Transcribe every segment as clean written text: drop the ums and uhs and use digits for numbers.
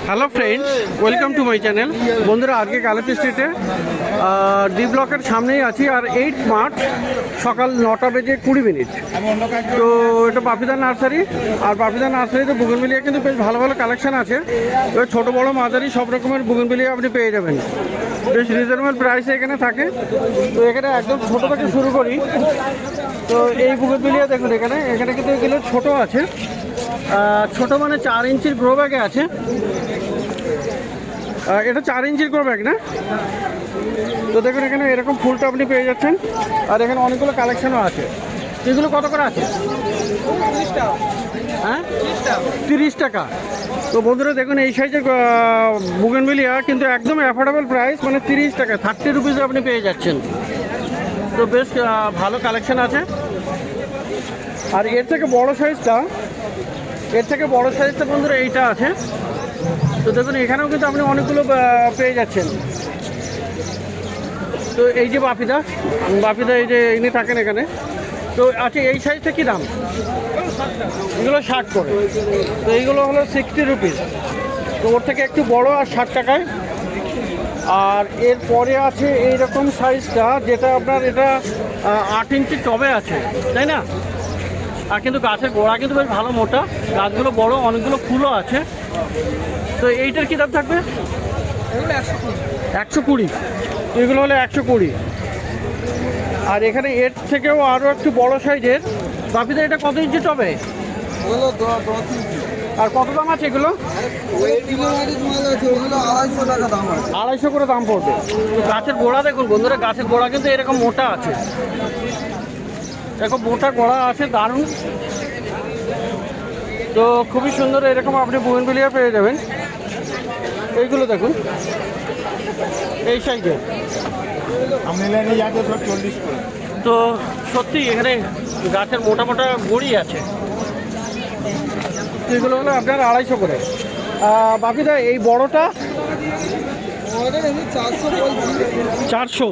Hello friends, welcome to my channel. বন্ধুরা, আজকে গ্যালাপি স্ট্রিটে ডি ব্লকের সামনেই আছি। আর 8 মার্চ সকাল 9টা বেজে 20 মিনিট। তো এটা বাপিদা নার্সারি। আর বাপিদা নার্সারিতে বুগেনভিলিয়া কিন্তু বেশ ভালো ভালো কালেকশন আছে। এবার ছোটো বড়ো মাঝারি সব রকমের বুগেনভিলিয়া আপনি পেয়ে যাবেন, বেশ রিজনেবল প্রাইসে এখানে থাকে। তো এখানে একদম ছোটো থেকে শুরু করি। তো এই বুগেনভিলিয়া দেখুন, এখানে এখানে কিন্তু এগুলো ছোটো আছে। ছোটো মানে 4 ইঞ্চির গ্রো ব্যাগে আছে। এটা 4 ইঞ্চির গ্রো ব্যাগ না? তো দেখুন এখানে এরকম ফুলটা আপনি পেয়ে যাচ্ছেন। আর এখানে অনেকগুলো কালেকশনও আছে। এগুলো কত করে আছে? 30 টাকা। হ্যাঁ, 30 টাকা। তো বন্ধুরা দেখুন, এই সাইজের বুগেনভিলিয়া কিন্তু একদম অ্যাফোর্ডেবল প্রাইস, মানে 30 টাকা, 30 রুপিসে আপনি পেয়ে যাচ্ছেন। তো বেশ ভালো কালেকশন আছে। আর এর থেকে বড় সাইজটা বন্ধুরা এইটা আছে। তো দেখুন এখানেও কিন্তু আপনি অনেকগুলো পেয়ে যাচ্ছেন। তো এই যে বাপিদা এই যে ইনি থাকেন এখানে। তো আচ্ছা, এই সাইজটা কী দাম? এগুলো 60 করে। তো এইগুলো হলো 60 রুপিস। তো ওর থেকে একটু বড় আর 60 টাকায়। আর এরপরে আছে এইরকম সাইজটা, যেটা আপনার এটা 8 ইঞ্চি টবে আছে, তাই না? আর কিন্তু গাছের গোড়া কিন্তু বেশ ভালো মোটা, গাছগুলো বড়, অনেকগুলো ফুলও আছে। তো এইটার কী দাম থাকবে? এগুলো 120। তো এগুলো হলো 120। আর এখানে এর থেকেও আরও একটু বড় সাইজের বাপিদা, এটা কত ইঞ্চি টবে? ওগুলো 10 ইঞ্চি। আর কত দাম আছে এগুলো? ওই কিলো মাছ মাল আছে, ওগুলো 250 টাকা দাম আছে। 250 করে দাম পড়বে। তো গাছের গোড়া দেখুন বন্ধুরা, গাছের গোড়া কিন্তু এরকম মোটা আছে, এরকম মোটা গোড়া আছে, দারুণ। তো খুবই সুন্দর, এরকম আপনি বুগেনভিলিয়া পেয়ে যাবেন। এইগুলো দেখুন এই সাইজের। তো সত্যি এখানে গাছের মোটা মোটা গুঁড়ি আছে। এগুলো হলো আপনার 250 করে। বাপিদা এই বড়টা? ওদের এমনি 400 বলছি। 400।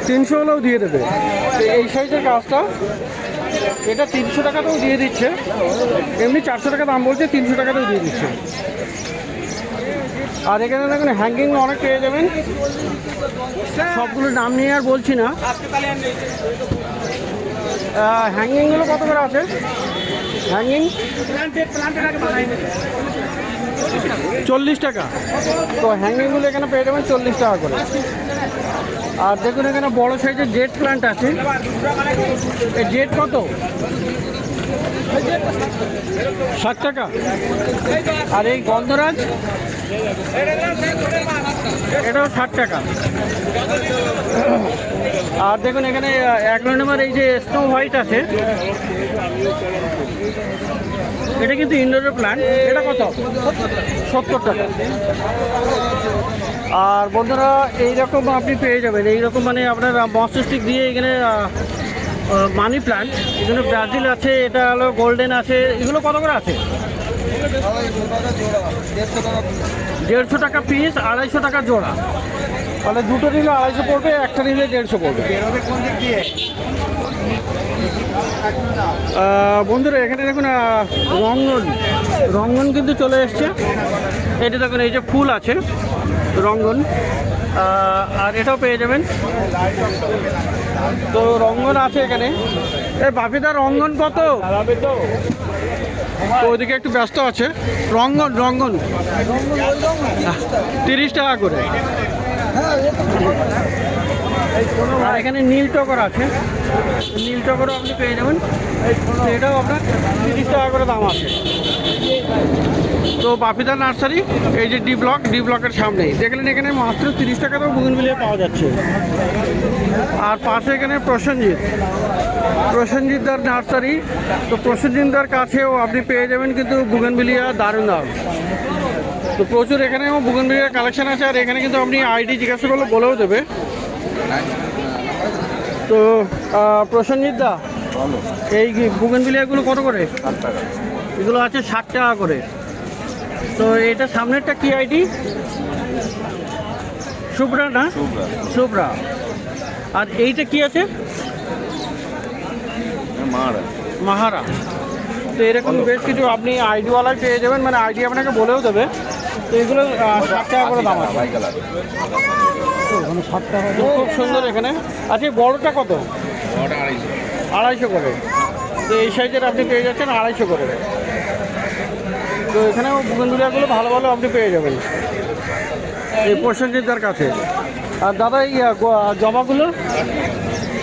300 হলেও দিয়ে দেবে। তো এই সাইজের গাছটা এটা 300 টাকাতেও দিয়ে দিচ্ছে। এমনি 400 টাকা দাম বলছে, 300 টাকাতেও দিয়ে দিচ্ছে। আর এখানে দেখুন হ্যাঙ্গিং অনেক পেয়ে যাবেন। সবগুলো নাম নিয়ে আর বলছি না। হ্যাঙ্গিংগুলো কত করে আছে? হ্যাঙ্গিং 40 টাকা। তো হ্যাঙ্গিংগুলো এখানে পেয়ে যাবেন 40 টাকা করে। আর দেখুন এখানে বড় সাইজের জেট প্ল্যান্ট আছে। এই জেট কত? 60 টাকা। আর এই গন্ধরাজ এটাও 60 টাকা। আর দেখুন এখানে 1 নম্বর এই যে স্নো হোয়াইট আছে, এটা কিন্তু ইনডোরের প্ল্যান্ট। এটা কত? 70 টাকা। আর বন্ধুরা এইরকম আপনি পেয়ে যাবেন, এইরকম মানে আপনার মস্ত স্টিক দিয়ে এখানে মানি প্ল্যান্ট। এখানে ব্রাজিল আছে, এটা হলো গোল্ডেন আছে। এগুলো কত করে আছে? 150 টাকা পিস, 250 টাকা জোড়া। মানে দুটো নিলে 250 পড়বে, একটা নিলে 150 পড়বে। বন্ধুরা এখানে দেখুন রঙ্গন কিন্তু চলে এসছে। এটা দেখুন, এই যে ফুল আছে রঙ্গন, আর এটাও পেয়ে যাবেন। তো রঙ্গন আছে এখানে। এই বাপিদা রঙ্গন কত? তো ওইদিকে একটু ব্যস্ত আছে। রঙ্গন 30 টাকা করে। আর এখানে নীল টগর আছে, নীল টগরও আপনি পেয়ে যাবেন। এটাও আপনার 30 টাকা করে দাম আছে। তো বাপিদা নার্সারি, এই যে ডি ব্লকের সামনেই দেখলেন, এখানে মাত্র 30 টাকাতেও বুগেনভিলিয়া পাওয়া যাচ্ছে। আর পাশে এখানে প্রসেনজিৎদার নার্সারি। তো প্রসেনজিৎদার কাছেও আপনি পেয়ে যাবেন কিন্তু বুগেনভিলিয়া দারুণ দাম। তো প্রচুর এখানেও বুগেনভিলিয়ার কালেকশন আছে। আর এখানে কিন্তু আপনি আইডি জিজ্ঞাসা করলে বলেও দেবে। তো প্রসেনজিৎদা, এই বুগেনভিলিয়াগুলো কত করে? এগুলো আছে 60 টাকা করে। তো এটা সামনেরটা কি আইডি? শুভ্রা না? শুভ্রা। আর এইটা কি আছে? মাহারা। তো এরকম বেশ কিছু আপনি আইডিওয়ালাই পেয়ে যাবেন, মানে আইডি আপনাকে বলেও দেবে। তো এগুলো 60 টাকা করে দাম আছে। ওখানে 60 টাকা। তো খুব সুন্দর এখানে। আচ্ছা বড়টা কত? 250 করে। তো এই সাইজের আপনি পেয়ে যাচ্ছেন 250 করে। তো এখানেও বুগেনভিলিয়াগুলো ভালো ভালো আপনি পেয়ে যাবেন এই প্রসেনজিৎদার কাছে। আর দাদা এই জবাগুলো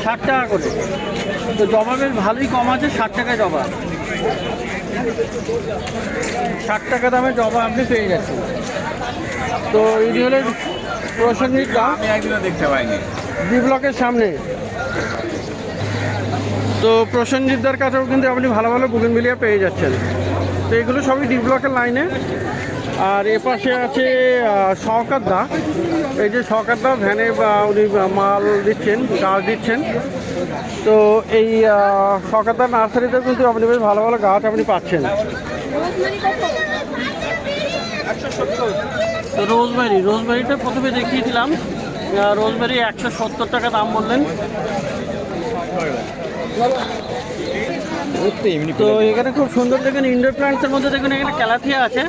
60 টাকা করে। তো জবা বেশ ভালোই কম আছে, 60 টাকায় জবা। 60 টাকা দামে জবা আপনি পেয়ে যাচ্ছেন। তো এই হলো প্রসেনজিৎদা, আমি একদিনও দেখতে পাইনি। ডি ব্লকের সামনে। তো প্রসেনজিৎদার কাছেও কিন্তু আপনি ভালো ভালো বুগেনভিলিয়া পেয়ে যাচ্ছেন। তো এগুলো সবই ডি ব্লকের লাইনে। আর এ পাশে আছে শওকত দা। এই যে শওকত দা ভ্যানে উনি মাল দিচ্ছেন, গাছ দিচ্ছেন। তো এই শওকত দা নার্সারিতেও কিন্তু আপনি বেশ ভালো ভালো গাছ আপনি পাচ্ছেন। তো রোজমেরিটা প্রথমে দেখিয়েছিলাম, রোজমেরি 170 টাকা দাম বললেন। তো এখানে খুব সুন্দর দেখেন ইনডোর প্ল্যান্টসের মধ্যে দেখুন এখানে ক্যালাথিয়া আছে।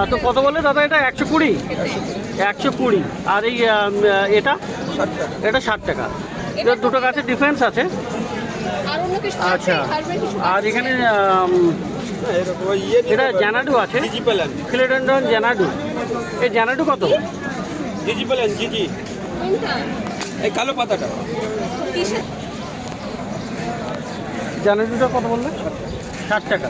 তো কত বলে দাদা এটা? 120। 120। আর এই এটা 60 টাকা। এর দুটো গাছের ডিফারেন্স আছে। আচ্ছা, আর এখানে এটা জ্যানাডু আছে, ফিলোডেন্ড্রন জ্যানাডু। এই জ্যানাডু কত? এই কালো পাতাটা জ্যানাডুটা কত বললে? 60 টাকা।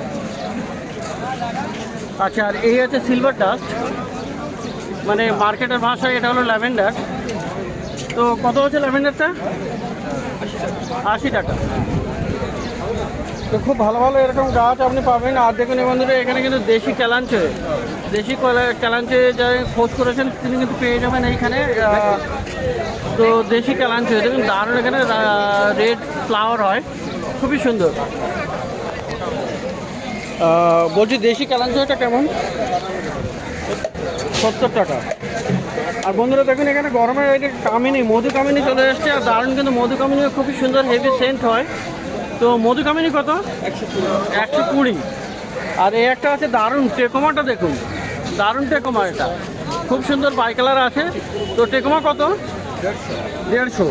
আচ্ছা, আর এই আছে সিলভার ডাস্ট, মানে মার্কেটের ভাষায় এটা হলো ল্যাভেন্ডার। তো কত হচ্ছে ল্যাভেন্ডারটা? 80 টাকা। তো খুব ভালো ভালো এরকম গাছ আপনি পাবেন। আর দেখুন এই বন্ধুরা এখানে কিন্তু দেশি ক্যালাঞ্চে যারা খোঁজ করেছেন তিনি কিন্তু পেয়ে যাবেন এইখানে। তো দেশি ক্যালাঞ্চে দেখুন দারুণ, এখানে রেড ফ্লাওয়ার হয়, খুবই সুন্দর। বলছি দেশি ক্যালাঞ্চটা কেমন? 70 টাকা। আর বন্ধুরা দেখুন এখানে গরমের এই যে মধু কামিনী চলে এসছে। আর দারুণ কিন্তু মধু কামিনী খুবই সুন্দর হেভি সেন্ট হয়। তো মধু কামিনী কত? 120। আর এই একটা আছে দারুণ টেকোমাটা, দেখুন দারুণ টেকোমা, এটা খুব সুন্দর বাই কালার আছে। তো টেকোমা কত? 150।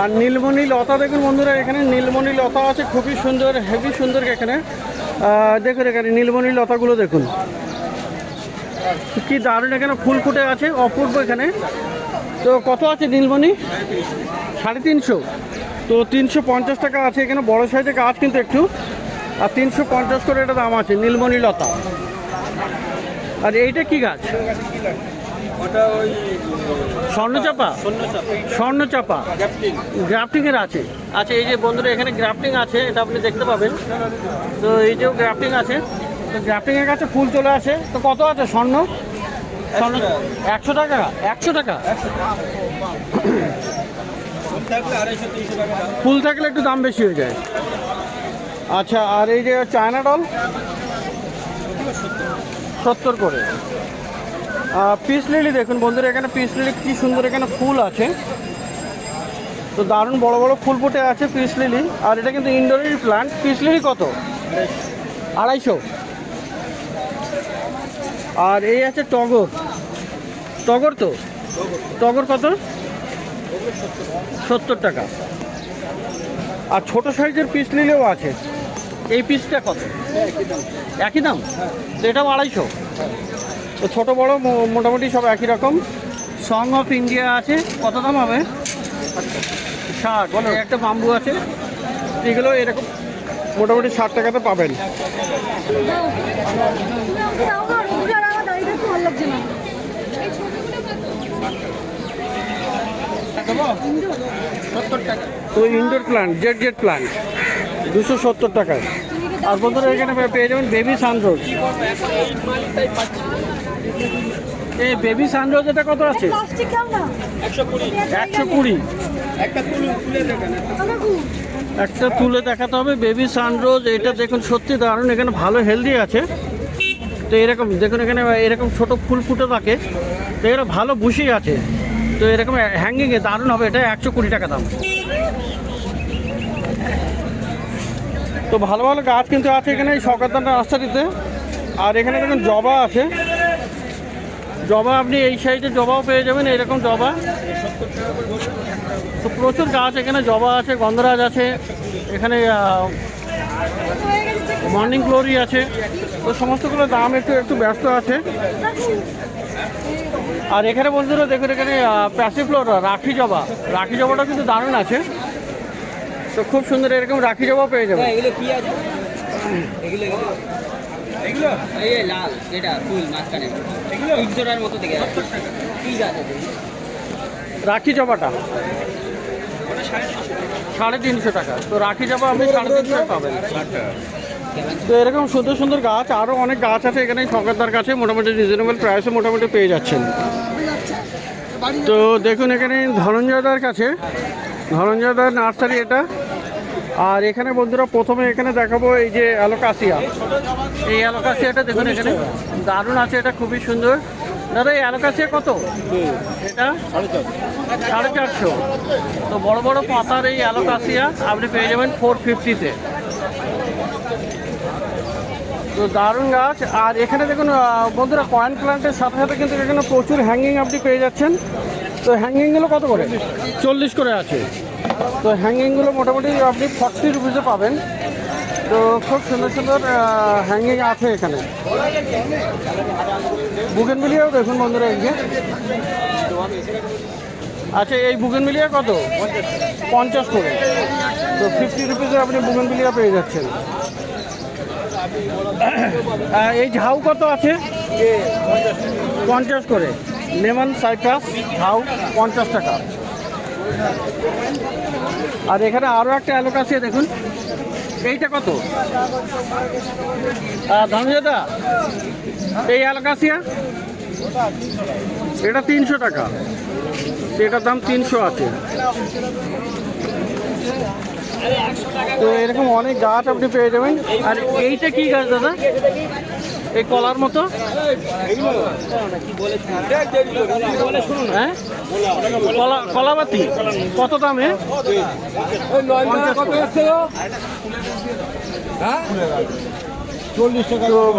আর নীলমণি লতা দেখুন বন্ধুরা, এখানে নীলমণি লতা আছে খুবই সুন্দর, হেভি সুন্দর। এখানে দেখুন এখানে নীলমণি লতাগুলো দেখুন কি দারুণ, এখানে ফুল ফুটে আছে অপূর্ব এখানে। তো কত আছে নীলমণি? 350। তো 350 টাকা আছে এখানে, বড় সাইজের গাছ কিন্তু একটু। আর 350 করে এটা দাম আছে নীলমণি লতা। আর এইটা কি গাছ? ওটা ওই স্বর্ণচাপা গ্রাফটিংয়ের আছে। আচ্ছা, এই যে বন্ধুরা এখানে গ্রাফটিং আছে, এটা আপনি দেখতে পাবেন। তো এই যে গ্রাফটিং আছে, তো গ্রাফটিংয়ের কাছে ফুল চলে আসে। তো কত আছে স্বর্ণ? 100 টাকা। 100 টাকা। ফুল থাকলে একটু দাম বেশি হয়ে যায়। আচ্ছা, আর এই যে চায়না ডল 70 করে। পিস লিলি দেখুন বন্ধুরা, এখানে পিস লিলি কি সুন্দর, এখানে ফুল আছে। তো দারুণ বড় বড় ফুল ফুটে আছে পিস লিলি। আর এটা কিন্তু ইনডোরের প্লান্ট। পিস লিলি কত? 250। আর এই আছে টগর। তো টগর কত? 70 টাকা। আর ছোট সাইজের পিস লিলিও আছে। এই পিসটা কত? একই দাম। তো এটাও 250। তো ছোটো বড়ো মোটামুটি সব একই রকম। সং অফ ইন্ডিয়া আছে, কত দাম হবে? 60। বলো, একটা বাম্বু আছে, এগুলো এরকম মোটামুটি 60 টাকাতে পাবেন। তো ইনডোর প্লান্ট জেড প্লান্ট 270 টাকায়। আর বন্ধুরা এখানে পেয়ে যাবেন বেবি সানরোজ। এই বেবি সানরোজ এটা কত আছে? 120। একটা তুলে দেখাতে হবে বেবি সানরোজ। এটা দেখুন সত্যি দারুণ, এখানে ভালো হেলদি আছে। তো এরকম দেখুন এখানে এরকম ছোট ফুল ফুটে থাকে। তো এখানে ভালো বুশি আছে। তো এরকম হ্যাঙ্গিংয়ে দারুণ হবে। এটা 120 টাকা দাম। তো ভালো ভালো গাছ কিন্তু আছে এখানে এই শওকতদার নার্সারিতে। আর এখানে দেখুন জবা আছে, জবা আপনি এই সাইডে জবাও পেয়ে যাবেন, এরকম জবা। তো প্রচুর গাছ এখানে, জবা আছে, গন্ধরাজ আছে, এখানে মর্নিং গ্লোরি আছে। তো সমস্তগুলো দাম একটু ব্যস্ত আছে। আর এখানে বন্ধুরা দেখুন, এখানে প্যাসিফ্লোরা রাখি জবাটা কিন্তু দারুণ আছে। তো খুব সুন্দর এরকম রাখি জবাও পেয়ে যাবে। এগুলো কি আছে? এগুলো এগুলো এই লাল যেটা ফুল মাঝখানে, এগুলো 300 টাকার মতো দেখে আছে। কি গাছ আছে? রাখি জবাটা 350 টাকা। তো রাখি জবা আপনি 350 টাকা পাবেন। তো এরকম সুন্দর সুন্দর গাছ, আরও অনেক গাছ আছে এখানে শওকতদার কাছে, মোটামুটি রিজনেবল প্রাইসে মোটামুটি পেয়ে যাচ্ছেন। তো দেখুন এখানে ধনঞ্জয়দার কাছে, ধনঞ্জয়দার নার্সারি এটা। আর এখানে বন্ধুরা প্রথমে এখানে দেখাবো এই যে অ্যালোকাসিয়া। এই অ্যালোকাসিয়াটা দেখুন এখানে দারুণ আছে, এটা খুবই সুন্দর। দাদা এই অ্যালোকাসিয়া কত? এটা 450। তো বড় বড় পাতার এই অ্যালোকাসিয়া আপনি পেয়ে যাবেন 450-তে। তো দারুণ গাছ। আর এখানে দেখুন বন্ধুরা কয়েন প্ল্যান্টের সাথে সাথে কিন্তু এখানে প্রচুর হ্যাঙ্গিং আপনি পেয়ে যাচ্ছেন। তো হ্যাঙ্গিংগুলো কত করে? 40 করে আছে। তো হ্যাঙ্গিংগুলো মোটামুটি আপনি 40 রুপিসে পাবেন। তো খুব সুন্দর সুন্দর হ্যাঙ্গিং আছে এখানে। বুগেনভিলিয়াও দেখুন বন্ধুরা এই যে। আচ্ছা এই বুগেনভিলিয়া কত? 50 করে। তো 50 রুপিসে আপনি বুগেনভিলিয়া পেয়ে যাচ্ছেন। এই ঝাউ কত আছে? 50 করে। লেমন সাইট্রাস ঝাউ 50 টাকা। আর এখানে আরও একটা অ্যালোকাসিয়া দেখুন, এইটা কত? ধনঞ্জয়দা এই অ্যালোকাসিয়া এটা 300 টাকা। এটার দাম 300 আছে। তো এরকম অনেক গাছ আপনি পেয়ে যাবেন। আর এইটা কি গাছ দাদা? এই কলার মতো? হ্যাঁ কলাবাতি কত দামে? তো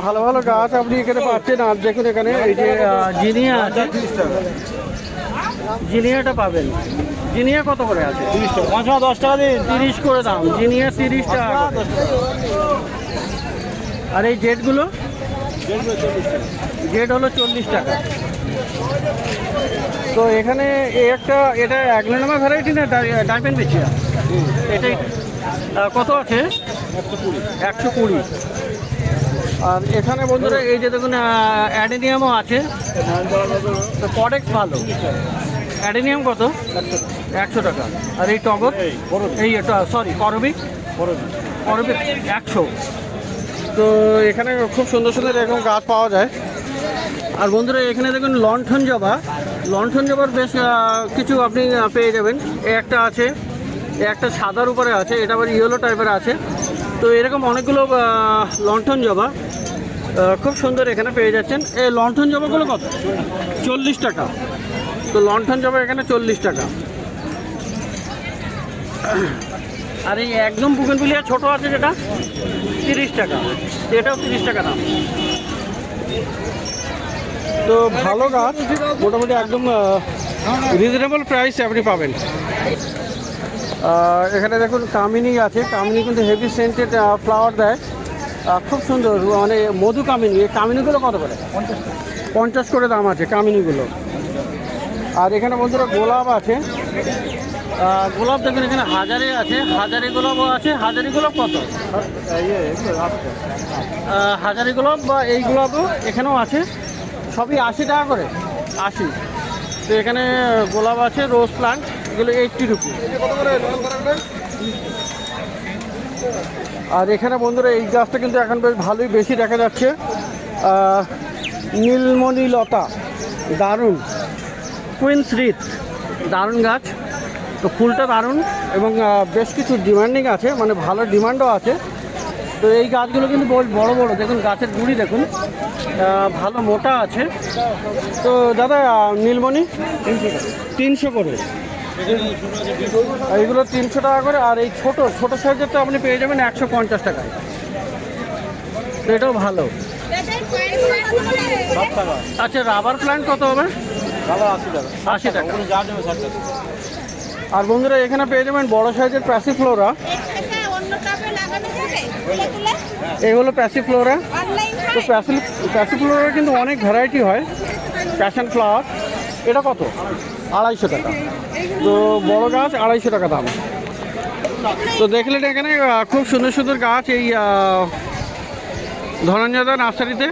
ভালো ভালো গাছ আপনি এখানে পাচ্ছেন। আর দেখুন এখানে এই যে জিনিয়া আছে, জিনিয়াটা পাবেন। জিনিয়া কত করে আছে? 10 টাকা দিন। 30 করে দাম। জিনিয়া 30 টাকা। আর এই জেটগুলো? জেট হলো 40 টাকা। তো এখানে এটা অ্যাগ্লোনোমা ভ্যারাইটি না ডাইপেন বেচিয়া? এটাই কত আছে? 120। আর এখানে বন্ধুরা এই যে দেখুন অ্যাডেনিয়ামও আছে। তো কডেক্স ভালো। অ্যাডেনিয়াম কত? 100 টাকা। আর এই টগর এই সরি করবি 100। তো এখানে খুব সুন্দর সুন্দর এরকম গাছ পাওয়া যায়। আর বন্ধুরা এখানে দেখুন লণ্ঠন জবার বেশ কিছু আপনি পেয়ে যাবেন। এই একটা আছে, এই একটা সাদার উপরে আছে, এটা আবার ইয়েলো টাইপের আছে। তো এরকম অনেকগুলো লণ্ঠন জবা খুব সুন্দর এখানে পেয়ে যাচ্ছেন। এই লণ্ঠন জবাগুলো কত? 40 টাকা। তো লণ্ঠন জবা এখানে 40 টাকা। আর এই একদম বুগেনভিলিয়া ছোট আছে যেটা 30 টাকা। এটাও 30 টাকা দাম। তো ভালো গাছ মোটামুটি একদম রিজনেবল প্রাইসে আপনি পাবেন। এখানে দেখুন কামিনী আছে। কামিনী কিন্তু হেভি সেন্টেড ফ্লাওয়ার দেয়, খুব সুন্দর, মানে মধু কামিনী। এই কামিনীগুলো কত করে? 50 করে দাম আছে কামিনীগুলো। আর এখানে বন্ধুরা গোলাপ আছে। গোলাপ দেখুন এখানে হাজারে আছে, হাজারি গোলাপও আছে। হাজারি গোলাপ কত? হাজারি গোলাপ বা এই গোলাপও এখানেও আছে, সবই 80 টাকা করে। 80। তো এখানে গোলাপ আছে, রোজ প্লান্ট, এগুলো 80 রুপি। আর এখানে বন্ধুরা এই গাছটা কিন্তু এখন বেশ ভালোই বেশি দেখা যাচ্ছে, নীলমণি লতা, দারুণ। কুইন্স রিথ, দারুণ গাছ। তো ফুলটা দারুণ এবং বেশ কিছু ডিমান্ডিং আছে, মানে ভালো ডিমান্ডও আছে। তো এই গাছগুলো কিন্তু বড় বড়, দেখুন গাছের গুঁড়ি দেখুন, ভালো মোটা আছে। তো দাদা নীলমণি 300 করে। এইগুলো 300 টাকা করে, আর এই ছোট ছোট সাইজেরটা আপনি পেয়ে যাবেন 150 টাকায়। তো এটাও ভালো। আচ্ছা, রাবার প্ল্যান্ট কত হবে? 80 টাকা। আর বন্ধুরা এখানে পেয়ে যাবেন বড় সাইজের প্যাসিফ্লোরা। এই হলো প্যাসিফ্লোরা। তো প্যাসিফ্লোরার কিন্তু অনেক ভ্যারাইটি হয়। প্যাশন ফ্লাওয়ার, এটা কত? 250 টাকা। তো বড় গাছ 250 টাকা দাম। তো দেখলেন এখানে খুব সুন্দর সুন্দর গাছ এই ধনঞ্জয়দা নার্সারিতে।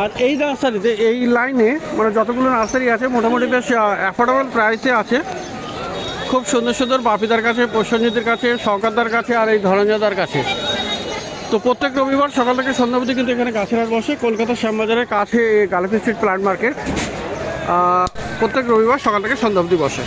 আর এই নার্সারিতে এই লাইনে মানে যতগুলো নার্সারি আছে মোটামুটি বেশ অ্যাফোর্ডেবল প্রাইসে আছে। খুব সুন্দর সুন্দর বাপিদার কাছে, প্রসেনজিতের কাছে, শওকতদার কাছে, আর এই ধনঞ্জয়দার কাছে। তো প্রত্যেক রবিবার সকাল থেকে সন্ধ্যা অবধি কিন্তু এখানে গাছের হাট বসে, কলকাতার শ্যামবাজারের কাছে গার্লফ স্ট্রিট প্ল্যান্ট মার্কেট। প্রত্যেক রবিবার সকাল থেকে সন্ধ্যা অবধি বসে।